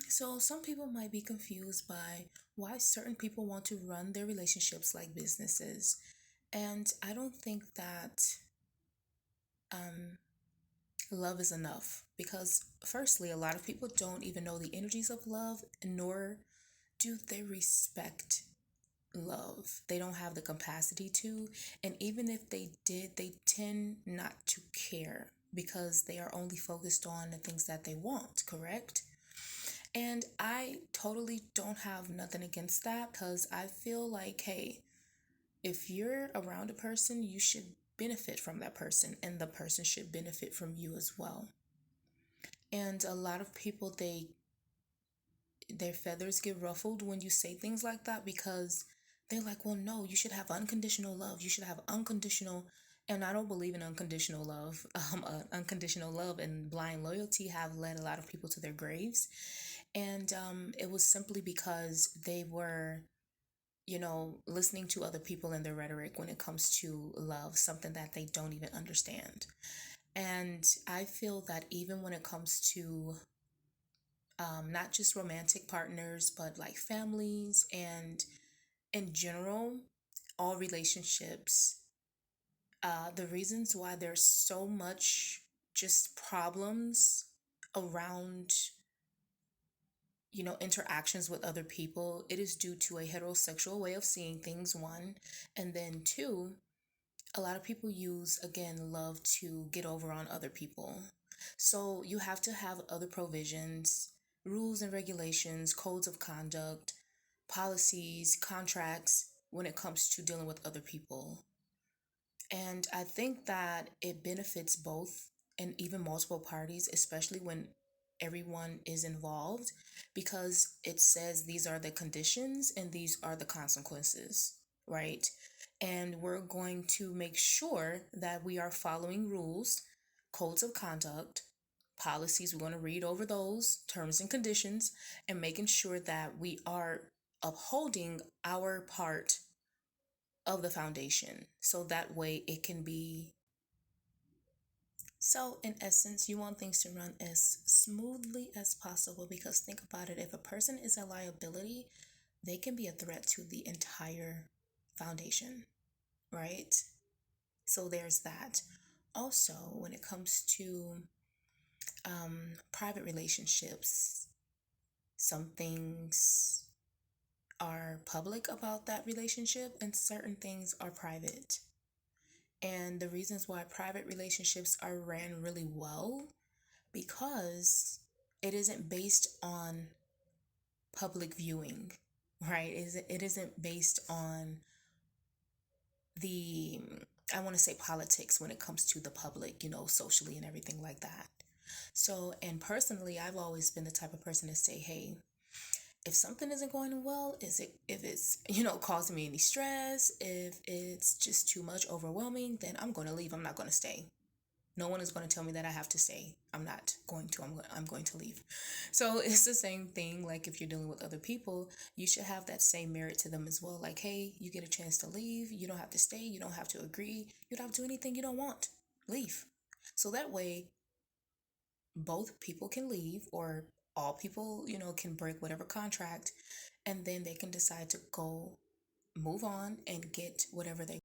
So, some people might be confused by why certain people want to run their relationships like businesses. And I don't think that um, love is enough because, firstly, a lot of people don't even know the energies of love, nor do they respect love. They don't have the capacity to. And even if they did, they tend not to care because they are only focused on the things that they want, correct? And I totally don't have nothing against that because I feel like, hey, if you're around a person, you should benefit from that person, and the person should benefit from you as well. And a lot of people, their feathers get ruffled when you say things like that because they're like, well, no, you should have unconditional love. You should have unconditional. And I don't believe in unconditional love. Unconditional love and blind loyalty have led a lot of people to their graves. And it was simply because they were, listening to other people and their rhetoric when it comes to love, something that they don't even understand. And I feel that even when it comes to not just romantic partners, but like families and in general, all relationships, the reasons why there's so much just problems around, interactions with other people, it is due to a heterosexual way of seeing things, one. And then two, a lot of people use, again, love to get over on other people. So you have to have other provisions, rules and regulations, codes of conduct, policies, contracts when it comes to dealing with other people. And I think that it benefits both and even multiple parties, especially when everyone is involved, because it says these are the conditions and these are the consequences, right? And we're going to make sure that we are following rules, codes of conduct, policies. We're going to read over those terms and conditions and making sure that we are upholding our part of the foundation so that way it can be. So in essence, you want things to run as smoothly as possible because think about it, if a person is a liability, they can be a threat to the entire foundation, right? So there's that. Also, when it comes to private relationships, some things are public about that relationship and certain things are private. And the reasons why private relationships are ran really well because it isn't based on public viewing, right? It isn't based on the, I want to say, politics when it comes to the public, socially and everything like that. So, and personally, I've always been the type of person to say, hey, if something isn't going well, if it's, causing me any stress, if it's just too much overwhelming, then I'm going to leave. I'm not going to stay. No one is going to tell me that I have to stay. I'm not going to. I'm going to leave. So it's the same thing. Like if you're dealing with other people, you should have that same merit to them as well. Like, hey, you get a chance to leave. You don't have to stay. You don't have to agree. You don't have to do anything you don't want. Leave. So that way, both people can leave, or all people, can break whatever contract, and then they can decide to go move on and get whatever they